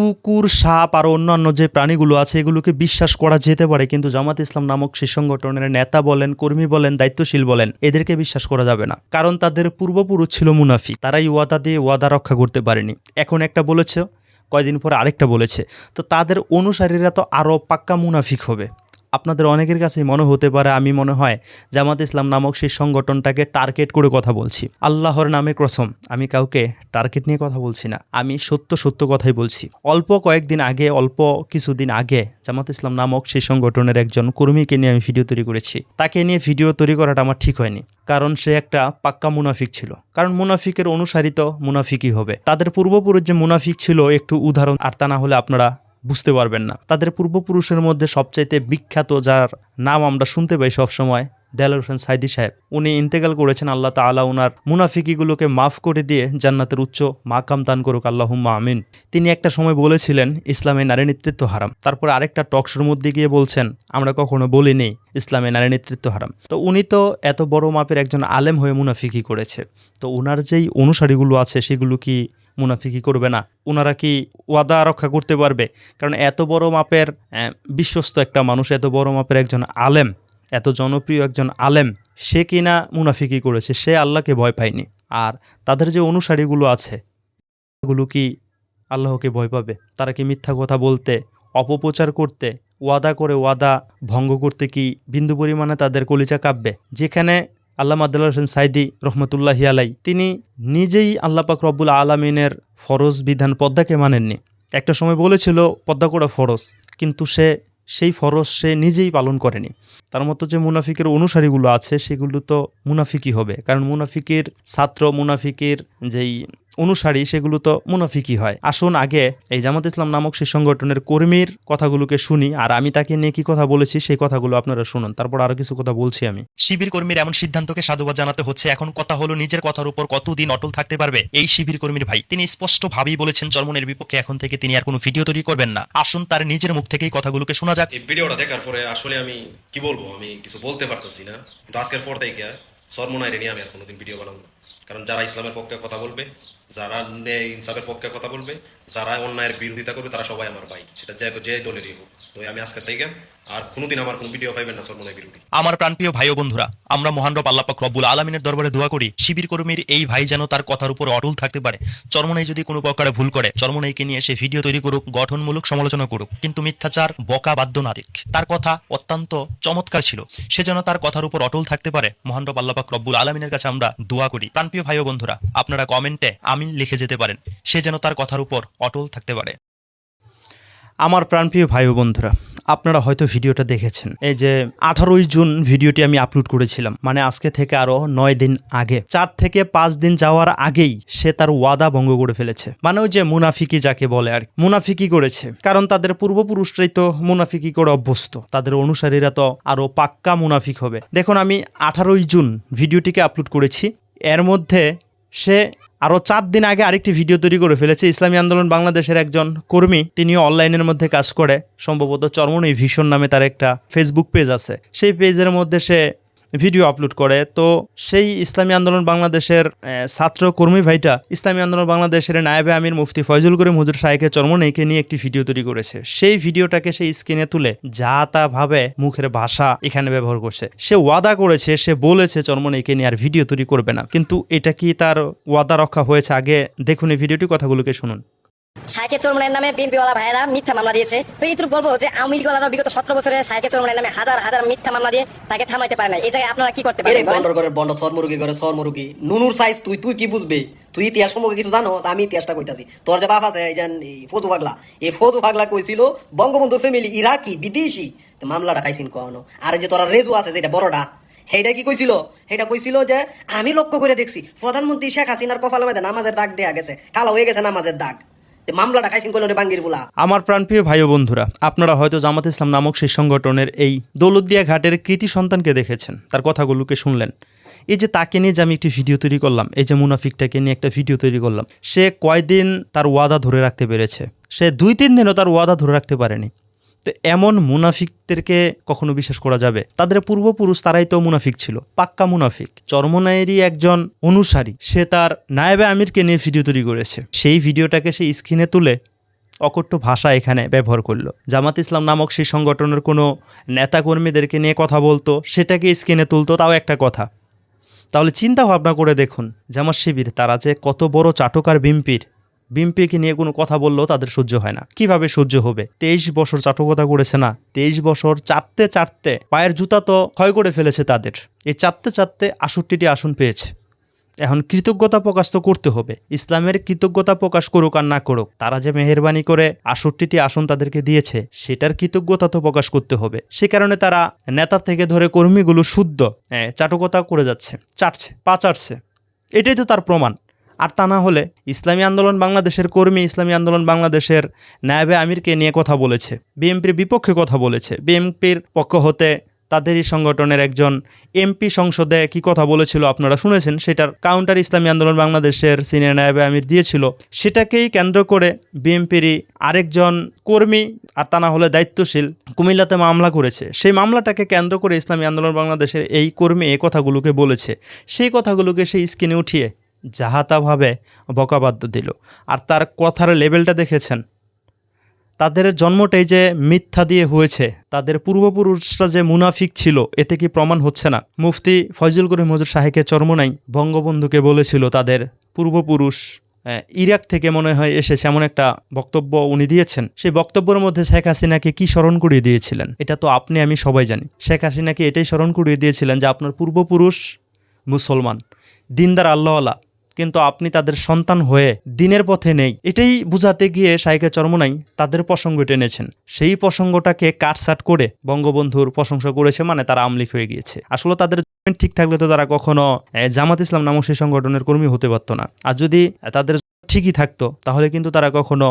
কুকুর, সাপ আর অন্যান্য যে প্রাণীগুলো আছে এগুলোকে বিশ্বাস করা যেতে পারে, কিন্তু জামাত ইসলাম নামক সেই সংগঠনের নেতা বলেন, কর্মী বলেন, দায়িত্বশীল বলেন, এদেরকে বিশ্বাস করা যাবে না। কারণ তাদের পূর্বপুরুষ ছিল মুনাফিক। তারাই ওয়াদা দিয়ে ওয়াদা রক্ষা করতে পারেনি। এখন একটা বলেছে, কয়দিন পরে আরেকটা বলেছে। তো তাদের অনুসারীরা তো আরও পাক্কা মুনাফিক হবে। আপনাদের অনেকের কাছেই মনে হতে পারে আমি মনে হয় জামাত ইসলাম নামক সেই সংগঠনটাকে টার্গেট করে কথা বলছি। আল্লাহর নামে কসম, আমি কাউকে টার্গেট নিয়ে কথা বলছি না। আমি সত্য কথাই বলছি। অল্প কিছুদিন আগে জামাত ইসলাম নামক সেই সংগঠনের একজন কর্মীকে নিয়ে আমি ভিডিও তৈরি করেছি। তাকে নিয়ে ভিডিও তৈরি করাটা আমার ঠিক হয়নি, কারণ সে একটা পাক্কা মুনাফিক ছিল। কারণ মুনাফিকের অনুসারী তো মুনাফিকই হবে। তাদের পূর্বপুরুষ যে মুনাফিক ছিল একটু উদাহরণ, আর তা না হলে আপনারা বুঝতে পারবেন না। তাদের পূর্বপুরুষের মধ্যে সবচাইতে বিখ্যাত, যার নাম আমরা শুনতে পাই সবসময়, দেলোয়ার হোসেন সাইদি সাহেব। উনি ইন্তেকাল করেছেন। আল্লাহ তাআলা উনার মুনাফিকিগুলোকে মাফ করে দিয়ে জান্নাতের উচ্চ মাকাম দান করুক, আল্লাহুম্মা আমিন। তিনি একটা সময় বলেছিলেন ইসলামে নারী নেতৃত্ব হারাম। তারপর আরেকটা টকশোর মধ্যে গিয়ে বলছেন আমরা কখনো বলিনি ইসলামে নারী নেতৃত্ব হারাম। তো উনি তো এত বড় মাপের একজন আলেম হয়ে মুনাফিকি করেছে। তো উনার যেই অনুসারীগুলো আছে সেগুলো কি মুনাফিকি করবে না? ওনারা কি ওয়াদা রক্ষা করতে পারবে? কারণ এত বড় মাপের বিশ্বস্ত একটা মানুষ, এত বড় মাপের একজন আলেম, এত জনপ্রিয় একজন আলেম, সে কিনা মুনাফিকি করেছে। সে আল্লাহকে ভয় পায়নি। আর তাদের যে অনুসারীগুলো আছে এগুলো কি আল্লাহকে ভয় পাবে? তারা কি মিথ্যা কথা বলতে, অপপ্রচার করতে, ওয়াদা করে ওয়াদা ভঙ্গ করতে কি বিন্দু পরিমাণে তাদের কলিজা কাঁপবে? যেখানে আল্লামা দেলোয়ার হোসেন সাইদি রহমতুল্লাহি আলাই তিনি নিজেই আল্লাহ পাক রব্বুল আলামিনের ফরজ বিধান পর্দাকে মানেননি। একটা সময় বলেছিল পর্দা করা ফরজ, কিন্তু সেই ফরজ সে নিজেই পালন করেনি। তার মতো যে মুনাফিকের অনুসারীগুলো আছে সেগুলো তো মুনাফিকই হবে। কারণ মুনাফিকের ছাত্র, মুনাফিকের যেই অনুসারী সেগুলো তো মুনাফিকই হয়। আসুন আগে এই জামাত ইসলাম নামক সেই সংগঠনের কর্মীর কথাগুলোকে শুনি, আর আমি তাকে নিয়ে কি কথা বলেছি সেই কথাগুলো আপনারা শুনুন। তারপর আরো কিছু কথা বলছি আমি। শিবির কর্মীর এমন সিদ্ধান্তকে সাধুবাদ জানাতে হচ্ছে। এখন কথা হলো নিজের কথার উপর কতদিন অটল থাকতে পারবে এই শিবির কর্মীর ভাই। তিনি স্পষ্টভাবেই বলেছেন চরমনের বিপক্ষে এখন থেকে তিনি আর কোনো ভিডিও তৈরি করবেন না। আসুন তার নিজের মুখ থেকেই কথাগুলোকে শোনা যাক। এই ভিডিওটা দেখার পরে আসলে আমি কি বলবো, আমি কিছু বলতে পারতেছি না। কিন্তু আজকের পর থেকে চরমনাইরে নিয়ে আমি আর কোনোদিন ভিডিও বানাবো না। কারণ যারা ইসলামের পক্ষে কথা বলবে, যারা ন্যায় ইনসাফের পক্ষে কথা বলবে, যারা অন্যায়ের বিরোধিতা করবে, তারা সবাই আমার ভাই, সেটা যে দলেরই হোক। তো আমি আজকের থেকে আর কোনোদিন আমার কোনো ভিডিও পাইবেন না চরমনাই বিরোধী। আমার প্রাণপ্রিয় ভাই ও বন্ধুরা, আমরা মহান রব আল্লাহ পাক রব্বুল আলামিনের দরবারে দোয়া করি শিবির কর্মীর এই ভাই যেন তার কথার উপর অটল থাকতে পারে। চরমনাই যদি কোনো প্রকারে ভুল করে, চরমনাইকে নিয়ে সে ভিডিও তৈরি করুক, গঠনমূলক সমালোচনা করুক, কিন্তু মিথ্যাচার, বকা বাদ্য না দিক। তার কথা অত্যন্ত চমৎকার ছিল, সে যেন তার কথার উপর অটল থাকতে পারে। মহান রব আল্লাহ পাক রব্বুল আলামিনের কাছে আমরা দোয়া করি। প্রাণপ্রিয় ভাই ও বন্ধুরা, আপনারা কমেন্টে আমিন লিখে যেতে পারেন, সে যেন তার কথার উপর অটল থাকতে পারে। আমার প্রাণপ্রিয় ভাই ও বন্ধুরা, আপনারা হয়তো ভিডিওটা দেখেছেন। এই যে 18ই জুন ভিডিওটি আমি আপলোড করেছিলাম, মানে আজকে থেকে আরো 9 দিন আগে, 4 থেকে 5 দিন যাওয়ার আগেই সে তার ওয়াদা ভঙ্গ করে ফেলেছে। মানে ওই যে মুনাফিকি যাকে বলে আর মুনাফিকি করেছে। কারণ তাদের পূর্বপুরুষরাই তো মুনাফিকি করে অভ্যস্ত, তাদের অনুসারীরা তো আরো পাক্কা মুনাফিক হবে। দেখুন, আমি 18ই জুন ভিডিওটিকে আপলোড করেছি, এর মধ্যে সে আরও 4 দিন আগে আরেকটি ভিডিও তৈরি করে ফেলেছে। ইসলামী আন্দোলন বাংলাদেশের একজন কর্মী, তিনিও অনলাইনের মধ্যে কাজ করে, সম্ভবত চরমনাই ভিশন নামে তার একটা ফেসবুক পেজ আছে। সেই পেজের মধ্যে সে ভিডিও আপলোড করে। তো সেই ইসলামী আন্দোলন বাংলাদেশের ছাত্র কর্মী ভাইটা ইসলামী আন্দোলন বাংলাদেশের নায়েবে আমির মুফতি ফয়জুল করিম হুজুর সাহেবকে চরমনাইকে নিয়ে একটি ভিডিও তৈরি করেছে। সেই ভিডিওটাকে সে স্ক্রিনে তুলে যা তা ভাবে মুখের ভাষা এখানে ব্যবহার করছে। সে ওয়াদা করেছে, সে বলেছে চরমনাইকে নিয়ে আর ভিডিও তৈরি করবে না। কিন্তু এটা কি তার ওয়াদা রক্ষা হয়েছে? আগে দেখুন এই ভিডিওটি, কথাগুলোকে শুনুন। শাইখে চরমনাইয়ের নামে বিএনপিওয়ালা ভাইয়েরা মিথ্যা মামলা দিয়েছে। তো এইটুকু বলবো যে আওয়ামী লীগওয়ালারা বিগত 17 বছরে শাইখে চরমনাইয়ের নামে হাজার হাজার মিথ্যা মামলা দিয়ে তাকে থামাইতে পারে না। এই জায়গায় আপনারা কি করতে পারেন? বন্ডর করে বন্ড সরমুরুগি করে সরমুরুগি নুনুর সাইজ তুই কি বুঝবে? তুই ইতিহাস সম্পর্কে কিছু জানো? আমি ইতিহাসটা কইতাছি। তোর যে বাপ আছে এই ফৌজু পাগলা, এই ফৌজু পাগলা কইছিল বঙ্গবন্ধুর ফ্যামিলি ইরাকি বিদেশি, মামলাটা খাইছিন কখনো? আর যে তোরা রেজু আছে যেটা বড়টা, সেইটা কি কইছিল? সেটা কইছিল যে আমি লক্ষ্য করে দেখছি প্রধানমন্ত্রী শেখ হাসিনার কপালের মধ্যে নামাজের দাগ দেয়া গেছে, কালো হয়ে গেছে নামাজের দাগ। মামলাটা খাইছেন কইল বাঙ্গির বুলা। আমার প্রাণপ্রিয় ভাই ও বন্ধুরা, আপনারা হয়তো জামাত ইসলাম নামক সেই সংগঠনের এই দৌলতদিয়া ঘাটের কৃতি সন্তানকে দেখেছেন, তার কথাগুলোকে শুনলেন। এই যে তাকে নিয়ে যে আমি একটি ভিডিও তৈরি করলাম, এই যে মুনাফিকটাকে নিয়ে একটা ভিডিও তৈরি করলাম, সে কয়দিন তার ওয়াদা ধরে রাখতে পেরেছে? সে 2-3 দিনও তার ওয়াদা ধরে রাখতে পারেনি। তো এমন মুনাফিকদেরকে কখনো বিশ্বাস করা যাবে? তাদের পূর্বপুরুষ তারাই তো মুনাফিক ছিল, পাক্কা মুনাফিক। চরমনাইয়েরই একজন অনুসারী, সে তার নায়েবে আমিরকে নিয়ে ভিডিও তৈরি করেছে। সেই ভিডিওটাকে সে স্ক্রিনে তুলে অকট্য ভাষা এখানে ব্যবহার করলো। জামাত ইসলাম নামক সেই সংগঠনের কোনো নেতাকর্মীদেরকে নিয়ে কথা বলতো, সেটাকে স্ক্রিনে তুলতো, তাও একটা কথা। তাহলে চিন্তা ভাবনা করে দেখুন, জামাত শিবির তারা যে কত বড় চাটকার বিএমপিকে নিয়ে কোনো কথা বললেও তাদের সহ্য হয় না। কিভাবে সহ্য হবে? 23 বছর চাটকতা করেছে না, 23 বছর চাটতে পায়ের জুতা তো ক্ষয় করে ফেলেছে তাদের। এই চাটতে 68টি আসন পেয়েছে। এখন কৃতজ্ঞতা প্রকাশ তো করতে হবে। ইসলামের কৃতজ্ঞতা প্রকাশ করুক আর না করুক, তারা যে মেহেরবানি করে 68টি আসন তাদেরকে দিয়েছে, সেটার কৃতজ্ঞতা তো প্রকাশ করতে হবে। সে কারণে তারা নেতা থেকে ধরে কর্মীগুলো শুদ্ধ চাটকতা করে যাচ্ছে, পা চাটছে। এটাই তো তার প্রমাণ। আর তা না হলে ইসলামী আন্দোলন বাংলাদেশের কর্মী ইসলামী আন্দোলন বাংলাদেশের নায়েবে আমিরকে নিয়ে কথা বলেছে, বিএনপির বিপক্ষে কথা বলেছে। বিএনপির পক্ষ হতে তাদেরই সংগঠনের একজন এমপি সংসদে কি কথা বলেছিল আপনারা শুনেছেন, সেটার কাউন্টার ইসলামী আন্দোলন বাংলাদেশের সিনিয়র নায়েবে আমির দিয়েছিল। সেটাকেই কেন্দ্র করে বিএনপিরই আরেকজন কর্মী আর তা না হলে দায়িত্বশীল কুমিল্লাতে মামলা করেছে। সেই মামলাটাকে কেন্দ্র করে ইসলামী আন্দোলন বাংলাদেশের এই কর্মী এই কথাগুলোকে বলেছে। সেই কথাগুলোকে সেই স্ক্রিনে উঠিয়ে যাহাতাভাবে বকাবাদ্য দিল। আর তার কথার লেভেলটা দেখেছেন। তাদের জন্মটাই যে মিথ্যা দিয়ে হয়েছে, তাদের পূর্বপুরুষরা যে মুনাফিক ছিল, এতে কি প্রমাণ হচ্ছে না? মুফতি ফয়জুল করিম হুজুর শাহেকে চরমোনাই বঙ্গবন্ধুকে বলেছিল তাদের পূর্বপুরুষ ইরাক থেকে মনে হয় এসেছে, এমন একটা বক্তব্য উনি দিয়েছেন। সেই বক্তব্যের মধ্যে শেখ হাসিনাকে কি স্মরণ করিয়ে দিয়েছিলেন? এটা তো আপনি আমি সবাই জানি। শেখ হাসিনাকে এটাই স্মরণ করিয়ে দিয়েছিলেন যে আপনার পূর্বপুরুষ মুসলমান, দিনদার, আল্লাহওয়ালা, কিন্তু আপনি তাদের সন্তান হয়ে দিনের পথে নেই। এটাই বুঝাতে গিয়ে শাইখে চরমোনাই তাদের প্রসঙ্গ টেনেছেন। সেই প্রসঙ্গটাকে কাটসাট করে বঙ্গবন্ধুর প্রশংসা করেছে, মানে তারা আমলিক হয়ে গিয়েছে। আসলে তাদের ঠিক থাকলে তো তারা কখনো জামাত ইসলাম নামক সেই সংগঠনের কর্মী হতে পারত না। আর যদি তাদের ঠিকই থাকতো, তাহলে কিন্তু তারা কখনো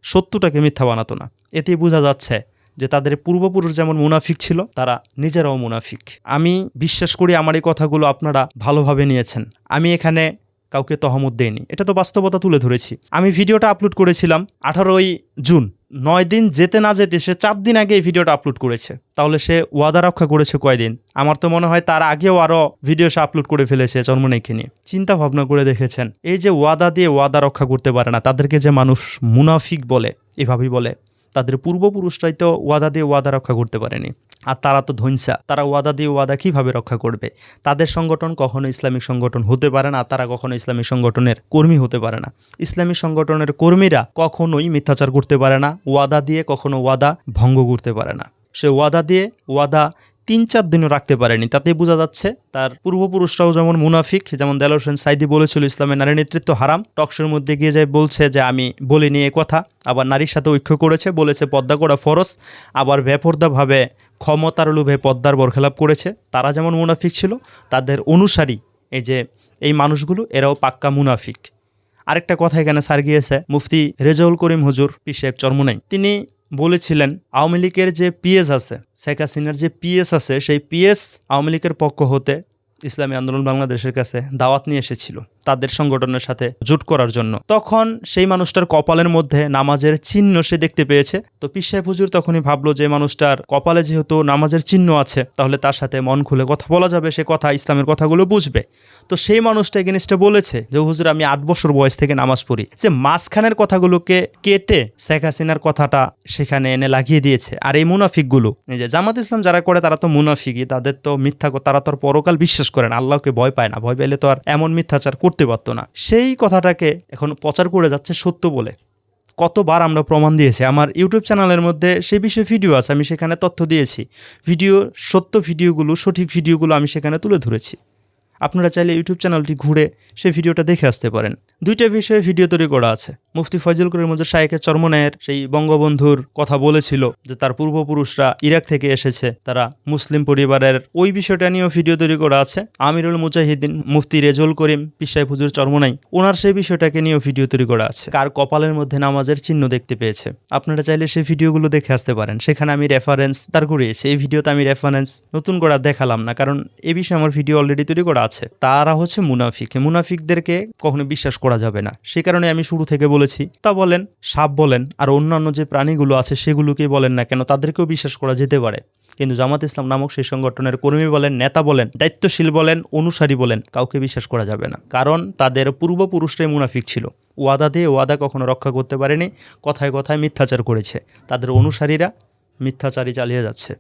সত্যটাকে মিথ্যা বানাতো না। এতেই বোঝা যাচ্ছে যে তাদের পূর্বপুরুষ যেমন মুনাফিক ছিল, তারা নিজেরাও মুনাফিক। আমি বিশ্বাস করি আমার এই কথাগুলো আপনারা ভালোভাবে নিয়েছেন। আমি এখানে কাউকে তহমত দেয়নি, এটা তো বাস্তবতা তুলে ধরেছি। আমি ভিডিওটা আপলোড করেছিলাম 18ই জুন। 9 দিন যেতে না যেতে সে 4 দিন আগে এই ভিডিওটা আপলোড করেছে। তাহলে সে ওয়াদা রক্ষা করেছে কয়দিন? আমার তো মনে হয় তার আগেও আরও ভিডিও সে আপলোড করে ফেলেছে চরমোনাইকে নিয়ে। চিন্তা ভাবনা করে দেখেছেন, এই যে ওয়াদা দিয়ে ওয়াদা রক্ষা করতে পারে না, তাদেরকে যে মানুষ মুনাফিক বলে, এভাবেই বলে। তাদের পূর্বপুরুষরাই তো ওয়াদা দিয়ে ওয়াদা রক্ষা করতে পারেনি। আর তারা তো ধৈঞ্চা, তারা ওয়াদা দিয়ে ওয়াদা কীভাবে রক্ষা করবে? তাদের সংগঠন কখনো ইসলামিক সংগঠন হতে পারে না, তারা কখনো ইসলামিক সংগঠনের কর্মী হতে পারে না। ইসলামিক সংগঠনের কর্মীরা কখনোই মিথ্যাচার করতে পারে না, ওয়াদা দিয়ে কখনো ওয়াদা ভঙ্গ করতে পারে না। সে ওয়াদা দিয়ে ওয়াদা 3-4 দিনও রাখতে পারেনি। তাতেই বোঝা যাচ্ছে তার পূর্বপুরুষরাও যেমন মুনাফিক। যেমন দেলোয়ার হোসেন সাইদি বলেছিল ইসলামের নারী নেতৃত্ব হারাম, টকশোর মধ্যে গিয়ে যায় বলছে যে আমি বলিনি এ কথা। আবার নারীর সাথে ঐক্য করেছে, বলেছে পর্দা করা ফরজ। আবার বেপর্দাভাবে ক্ষমতার লোভে পর্দার বরখেলাপ করেছে। তারা যেমন মুনাফিক ছিল, তাদের অনুসারী এই মানুষগুলো এরাও পাক্কা মুনাফিক। আরেকটা কথা এখানে সার গিয়েছে, মুফতি রেজাউল করিম হুজুর পীর সাহেব চরমোনাই, তিনি বলেছিলেন আওয়ামী লীগের যে পিএস আছে, শেখ হাসিনার যে পিএস আছে, সেই পিএস আওয়ামী লীগের পক্ষ হতে ইসলামী আন্দোলন বাংলাদেশের কাছে দাওয়াত নিয়ে এসেছিল তাদের সংগঠনের সাথে জোট করার জন্য। তখন সেই মানুষটার কপালের মধ্যে নামাজের চিহ্ন সে দেখতে পেয়েছে। তো পীর সাহেব হুজুর তখনই ভাবলো যে মানুষটার কপালে যেহেতু নামাজের চিহ্ন আছে, তাহলে তার সাথে মন খুলে কথা বলা যাবে, সে কথা ইসলামের কথাগুলো বুঝবে। তো সেই মানুষটা এগেনিস্টে বলেছে যে হুজুর আমি 8 বছর বয়স থেকে নামাজ পড়ি। যে মাঝখানের কথাগুলোকে কেটে শেখ হাসিনার কথাটা সেখানে এনে লাগিয়ে দিয়েছে। আর এই মুনাফিকগুলো, এই যে জামাত ইসলাম যারা করে, তারা তো মুনাফিকই, তাদের তো মিথ্যা, তারা তো আর পরকাল বিশ্বাস করে না, আল্লাহকে ভয় পায় না। ভয় পেলে তো আর এমন মিথ্যাচার করতে পারতো না। সেই কথাটাকে এখন প্রচার করে যাচ্ছে সত্য বলে। কতবার আমরা প্রমাণ দিয়েছি, আমার ইউটিউব চ্যানেলের মধ্যে সেই বিষয়ে ভিডিও আছে, আমি সেখানে তথ্য দিয়েছি। সত্য ভিডিওগুলো, সঠিক ভিডিওগুলো আমি সেখানে তুলে ধরেছি। আপনারা চাইলে ইউটিউব চ্যানেলটি ঘুরে সেই ভিডিওটা দেখে আসতে পারেন। 2টা বিষয়ে ভিডিও তৈরি করা আছে। মুফতি ফয়জুল করিম হুজুর শাইখে চরমোনাইয়ের সেই বঙ্গবন্ধুর কথা বলেছিল যে তার পূর্বপুরুষরা ইরাক থেকে এসেছে, তারা মুসলিম পরিবারের, ওই বিষয়টা নিয়েও ভিডিও তৈরি করা আছে। আমিরুল মুজাহিদিন মুফতি রেজাউল করিম পীর সাহেব হুজুর চরমোনাই, ওনার সেই বিষয়টাকে নিয়েও ভিডিও তৈরি করা আছে। কার কপালের মধ্যে নামাজের চিহ্ন দেখতে পেয়েছে, আপনারা চাইলে সেই ভিডিওগুলো দেখে আসতে পারেন। সেখানে আমি রেফারেন্স দাঁড় করিয়েছি। এই ভিডিওতে আমি রেফারেন্স নতুন করে দেখালাম না, কারণ এই বিষয়ে আমার ভিডিও অলরেডি তৈরি করা আছে। তারা হচ্ছে মুনাফিক। মুনাফিকদেরকে কখনো বিশ্বাস করা যাবে না। সে কারণে আমি শুরু থেকে বলেছি, তা বলেন, সাপ বলেন, আর অন্যান্য যে প্রাণীগুলো আছে সেগুলোকেই বলেন না কেন, তাদেরকেও বিশ্বাস করা যেতে পারে। কিন্তু জামাত ইসলাম নামক সেই সংগঠনের কর্মী বলেন, নেতা বলেন, দায়িত্বশীল বলেন, অনুসারী বলেন, কাউকে বিশ্বাস করা যাবে না। কারণ তাদের পূর্বপুরুষরাই মুনাফিক ছিল। ওয়াদা দিয়ে ওয়াদা কখনো রক্ষা করতে পারেনি, কথায় কথায় মিথ্যাচার করেছে, তাদের অনুসারীরা মিথ্যাচারই চালিয়ে যাচ্ছে।